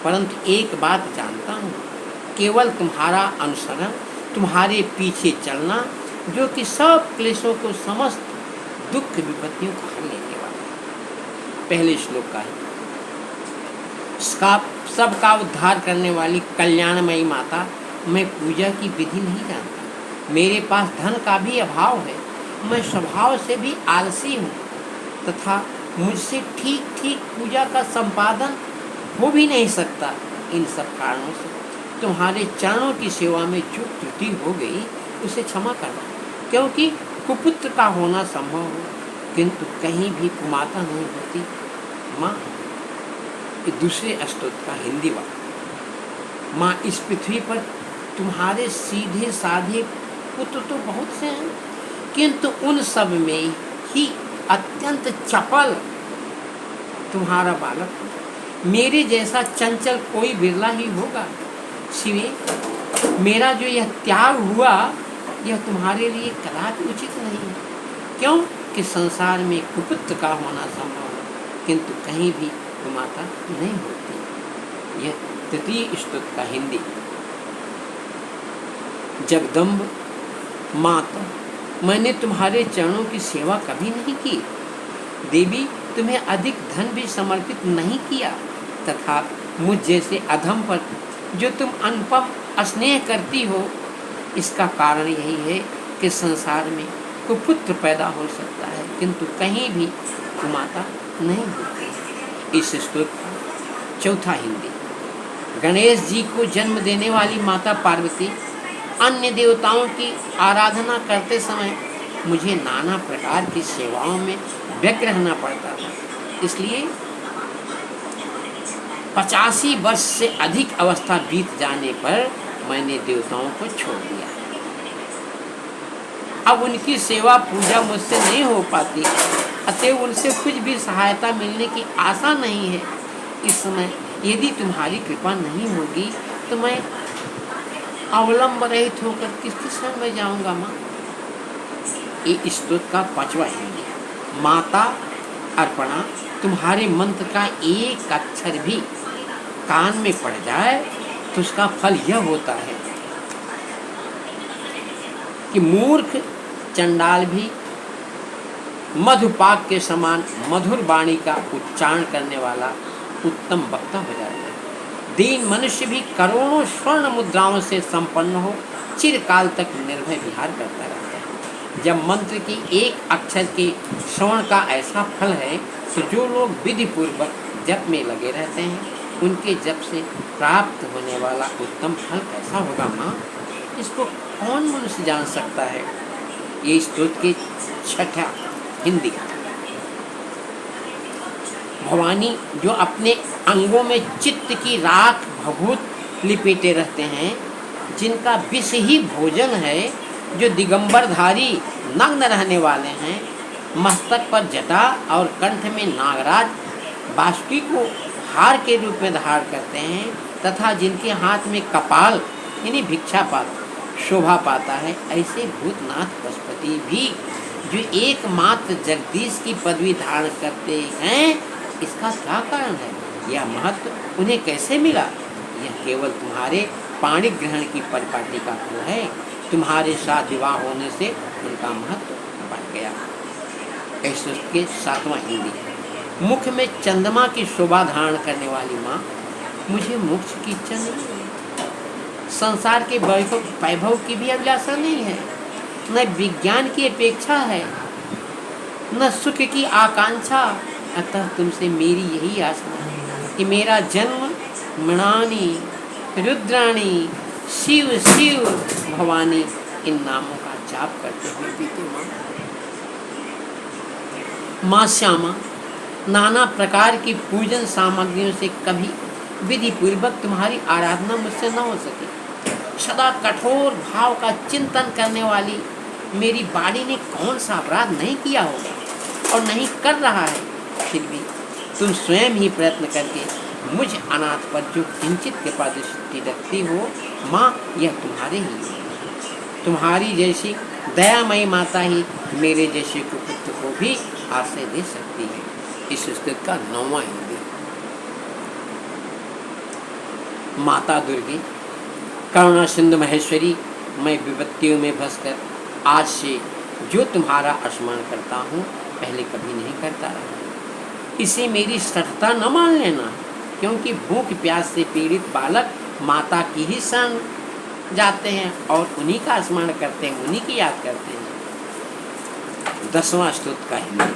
Speaker 1: परंतु एक बात जानता हूँ, केवल तुम्हारा अनुसरण, तुम्हारे पीछे चलना, जो कि सब क्लेशों को, समस्त दुख विपत्तियों को हर लेने वाला है। पहले श्लोक का है, सबका उद्धार करने वाली कल्याणमयी माता, मैं पूजा की विधि नहीं जानता। मेरे पास धन का भी अभाव है, मैं स्वभाव से भी आलसी हूँ तथा मुझसे ठीक ठीक पूजा का संपादन हो भी नहीं सकता। इन सब कारणों से तुम्हारे चरणों की सेवा में जो त्रुटि हो गई उसे क्षमा करना, क्योंकि कुपुत्र का होना संभव हो किंतु कहीं भी कुमाता नहीं होती। माँ, दूसरे स्तोत्र का हिंदी वाला, माँ इस पृथ्वी पर तुम्हारे सीधे साधे पुत्र तो बहुत से हैं, किंतु उन सब में ही अत्यंत चपल तुम्हारा बालक, मेरे जैसा चंचल कोई बिरला ही होगा। शिवे, मेरा जो यह त्याग हुआ यह तुम्हारे लिए कदापि उचित नहीं है, क्यों कि संसार में कुपुत्र का होना संभव है किंतु कहीं भी कुमाता नहीं होती। यह तृतीय स्तुति का हिंदी। जगदम्ब माता, मैंने तुम्हारे चरणों की सेवा कभी नहीं की। देवी, तुम्हें अधिक धन भी समर्पित नहीं किया तथा मुझ जैसे अधम पर जो तुम अनुपम स्नेह करती हो, इसका कारण यही है कि संसार में तो पुत्र पैदा हो सकता है, किंतु कहीं भी कुमाता नहीं होती। इस स्तोत्र का चौथा हिंदी। गणेश जी को जन्म देने वाली माता पार्वती अन्य देवताओं की आराधना करते समय मुझे नाना प्रकार की सेवाओं में व्यग्र रहना पड़ता था, इसलिए 85 वर्ष से अधिक अवस्था बीत जाने पर मैंने देवताओं को छोड़ दिया। अब उनकी सेवा पूजा मुझसे नहीं हो पाती, अतएव उनसे कुछ भी सहायता मिलने की आशा नहीं है। इस समय यदि तुम्हारी कृपा नहीं होगी तो मैं अवलंब रहित होकर किसकी शरण में जाऊंगा माँ। ये स्तोत्र का 5वां हिंदी। माता अर्पणा, तुम्हारे मंत्र का एक अक्षर भी कान में पड़ जाए तो उसका फल यह होता है कि मूर्ख चंडाल भी मधुपाक के समान मधुर वाणी का उच्चारण करने वाला उत्तम वक्ता हो जाता है। दीन मनुष्य भी करोड़ों स्वर्ण मुद्राओं से संपन्न हो चिरकाल तक निर्भय विहार करता रहता है। जब मंत्र की एक अक्षर के श्रवण का ऐसा फल है तो जो लोग विधि पूर्वक जप में लगे रहते हैं उनके जप से प्राप्त होने वाला उत्तम फल कैसा होगा माँ, इसको कौन मनुष्य जान सकता है। ये स्तोत्र के 6ठा हिंदी। भवानी जो अपने अंगों में चित्त की राख भभूत लिपेटे रहते हैं, जिनका विष ही भोजन है, जो दिगंबरधारी नग्न रहने वाले हैं, मस्तक पर जटा और कंठ में नागराज बासुकी को हार के रूप में धारण करते हैं, तथा जिनके हाथ में कपाल यानी भिक्षा पात्र शोभा पाता है, ऐसे भूतनाथ पशुपति भी जो एकमात्र जगदीश की पदवी धारण करते हैं, इसका क्या कारण है? यह महत्व उन्हें कैसे मिला? यह केवल तुम्हारे पाणी ग्रहण की परिपाटी का फल है। तुम्हारे साथ विवाह होने से उनका महत्व बढ़ गया। ऐसे उसके 7वां हिंदी। मुख में चंद्रमा की शोभा धारण करने वाली माँ, मुझे मोक्ष की इच्छा नहीं है, संसार के वैभव की भी अभिलाषा नहीं है, न विज्ञान की अपेक्षा है, न सुख की आकांक्षा। अतः तुमसे मेरी यही आशा है कि मेरा जन्म मृणानी रुद्राणी शिव शिव भवानी इन नामों का जाप करते हुए बीते माँ श्यामा, नाना प्रकार की पूजन सामग्रियों से कभी विधि पूर्वक तुम्हारी आराधना मुझसे न हो सके। सदा कठोर भाव का चिंतन करने वाली मेरी बाड़ी ने कौन सा अपराध नहीं किया होगा और नहीं कर रहा है, फिर भी तुम स्वयं ही प्रयत्न करके मुझ अनाथ पर जो किंचित कृपा दृष्टि रखती हो माँ, यह तुम्हारे ही है। तुम्हारी जैसी दयामयी माता ही मेरे जैसे कुपुत्र को भी आश्रय दे सकती है। इस स्तुति का 9वां हिंदी। माता दुर्गे, करुणा सिंधु महेश्वरी, मैं विपत्तियों में फंसकर आज से जो तुम्हारा स्मरण करता हूँ पहले कभी नहीं करता रहा। इसे मेरी सठता न मान लेना, क्योंकि भूख प्यास से पीड़ित बालक माता की ही शरण जाते हैं और उन्हीं का स्मरण करते हैं, उन्हीं की याद करते हैं। 10वां स्तुति का हिंदी।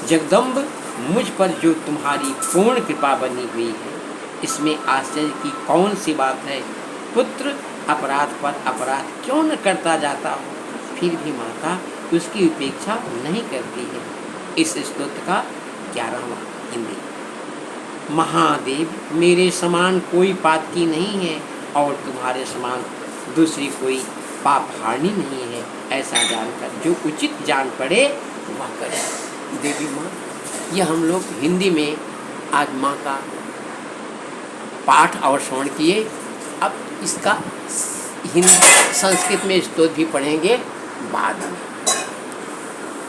Speaker 1: जगदम्ब, मुझ पर जो तुम्हारी पूर्ण कृपा बनी हुई है, इसमें आश्चर्य की कौन सी बात है। पुत्र अपराध पर अपराध क्यों न करता जाता हो, फिर भी माता उसकी उपेक्षा नहीं करती है। इस स्तोत्र का 11वां हिंदी। महादेव, मेरे समान कोई पातकी नहीं है और तुम्हारे समान दूसरी कोई पापहारणी नहीं है। ऐसा जानकर जो उचित जान पड़े वह करे। देवी माँ, यह हम लोग हिंदी में आज माँ का पाठ और श्रवण किए। अब इसका हिंदी संस्कृत में स्तोत्र भी पढ़ेंगे बाद में।